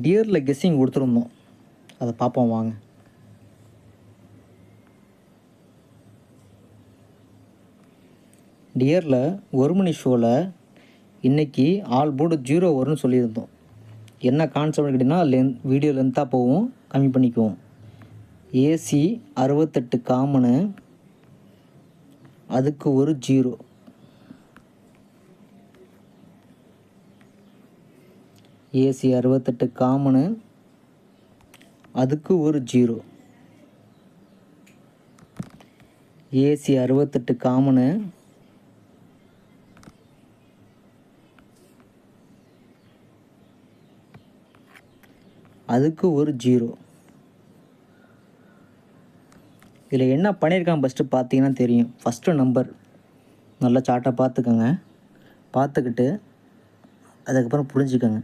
டியரில் guessing கொடுத்துருந்தோம், அதை பார்ப்போம் வாங்க. டியரில் ஒரு மணி ஷோவில் இன்றைக்கி ஆல் போர்டு 0 வரும்னு சொல்லியிருந்தோம். என்ன கான்செப்ட் கேட்டிங்கன்னா வீடியோ லென்த்தாக போகும், கம்மி பண்ணிக்குவோம். ஏசி 68 காமனு, அதுக்கு ஒரு 0. ஏசி 68 காமனு, அதுக்கு ஒரு 0. ஏசி 68 காமனு, அதுக்கு ஒரு 0. இதில் என்ன பண்ணியிருக்காங்க ஃபஸ்ட்டு பார்த்தீங்கன்னா தெரியும். ஃபஸ்ட்டு நம்பர் நல்லா சார்ட்டாக பார்த்துக்கோங்க. பார்த்துக்கிட்டு அதுக்கப்புறம் புரிஞ்சுக்கோங்க.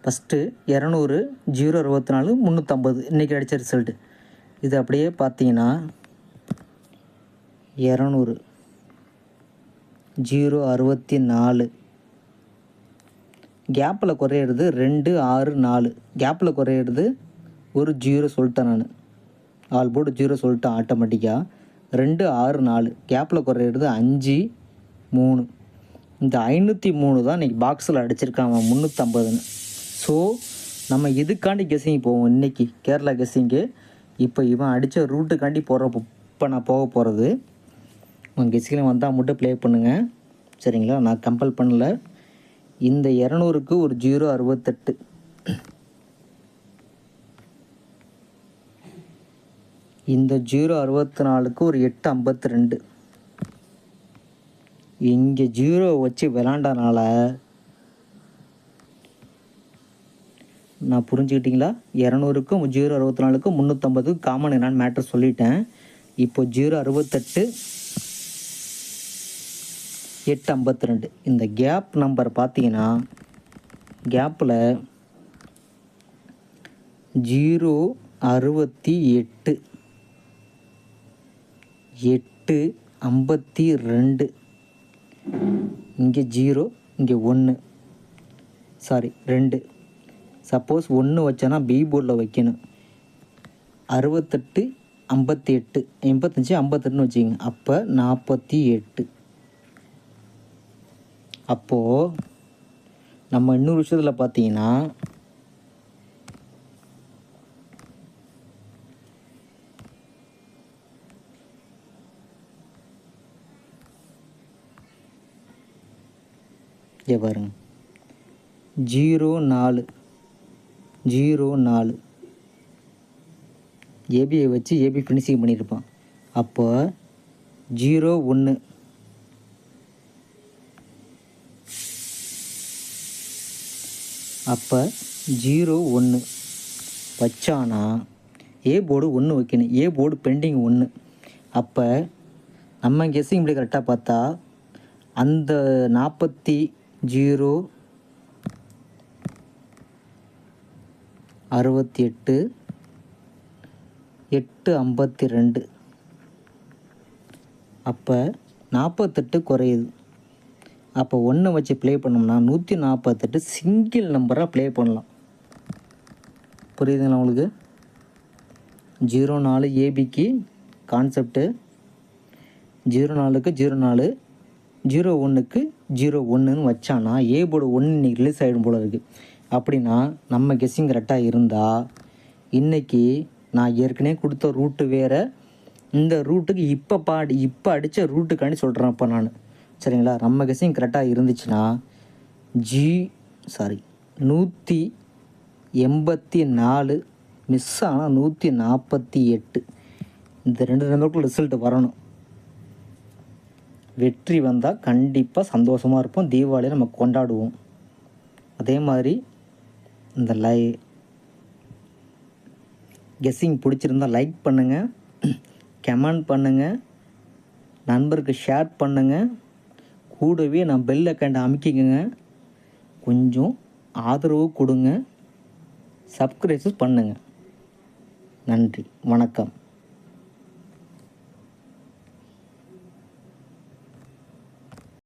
ஃபஸ்ட்டு 200 064 350 இன்றைக்கி அடித்த ரிசல்ட்டு. இது அப்படியே பார்த்தீங்கன்னா 200 064 கேப்பில் குறையிறது 264, கேப்பில் குறையிறது ஒரு 0 சொல்லிட்டேன் நான். ஆல் போர்டு 0 சொல்லிட்டேன் ஆட்டோமேட்டிக்காக. 264 கேப்பில் குறையிறது 5 3. இந்த 503 தான் இன்றைக்கி பாக்ஸில் அடிச்சிருக்காங்க 350ன்னு. ஸோ நம்ம இதுக்காண்டி கெஸ்ஸிங் போவோம் இன்றைக்கி, கேரளா கெஸ்ஸிங்கு. இப்போ இவன் அடித்த ரூட்டுக்காண்டி இப்போ நான் போக போகிறது. உங்கள் கெஸ்ஸிங்கில் வந்தால் மட்டும் ப்ளே பண்ணுங்கள், சரிங்களா? நான் கம்பல் பண்ணல. இந்த 200க்கு ஒரு 068, இந்த 064க்கு ஒரு 852. இங்கே 0 வச்சு விளாண்டனால நான் புரிஞ்சுக்கிட்டிங்களா? 200க்கும் 064க்கும் 350 காமன் என்னான்னு மேட்ரு சொல்லிட்டேன். இப்போ 068 852. இந்த கேப் நம்பர் பார்த்தீங்கன்னா கேப்பில் 068 852. இங்கே 0, இங்கே 1, சாரி 2. சப்போஸ் 1 வச்சோன்னா பி போர்டில் வைக்கணும். 68 58 85 58ன்னு வச்சுக்கோங்க. அப்போ 48. அப்போது நம்ம இன்னொரு விஷயத்தில் பார்த்தீங்கன்னா பாருங்க 04 04 ஏபியை வச்சு ஏபி ஃபினிஷிங் பண்ணியிருப்பான். அப்போ 01 அப்போ 01 வச்சானா ஏ போர்டு 1 வைக்கணும். A board bending 1. அப்போ நம்ம கெஸ்ஸிங் இப்படி கரெக்டாக பார்த்தா அந்த 40 0 68 852. அப்போ 48 குறையுது. அப்போ 1 வச்சு ப்ளே பண்ணோம்னா 148 சிங்கிள் நம்பராக ப்ளே பண்ணலாம். புரியுதுங்களா உங்களுக்கு? 04 ஏபிக்கு கான்செப்ட்டு, 04க்கு 04, 01க்கு 01ன்னு வச்சானா ஏ போர்டு 1 இன்றைக்கி ரிலீஸ் ஆகிடும் போல இருக்குது. அப்படின்னா நம்ம கெஸ்ஸிங் கரெக்டாக இருந்தால் இன்றைக்கி நான் ஏற்கனவே கொடுத்த ரூட்டு வேறு, இந்த ரூட்டுக்கு இப்போ அடித்த ரூட்டுக்காண்டி சொல்கிறேன் இப்போ நான், சரிங்களா? நம்ம கெஸ்ஸிங் கரெக்டாக இருந்துச்சுன்னா 184 மிஸ் ஆனால் 148. இந்த 2 நம்பருக்குள்ள ரிசல்ட் வரணும். வெற்றி வந்தால் கண்டிப்பாக சந்தோஷமாக இருப்போம். தீபாவளியை நம்ம கொண்டாடுவோம். அதே மாதிரி இந்த கெஸ்ஸிங் பிடிச்சிருந்தால் லைக் பண்ணுங்கள், கமெண்ட் பண்ணுங்கள், நண்பருக்கு ஷேர் பண்ணுங்கள். கூடவே நான் பெல் ஐக்கானை அமைக்கிங்க. கொஞ்சம் ஆதரவு கொடுங்க, சப்ஸ்கிரைப் பண்ணுங்கள். நன்றி, வணக்கம்.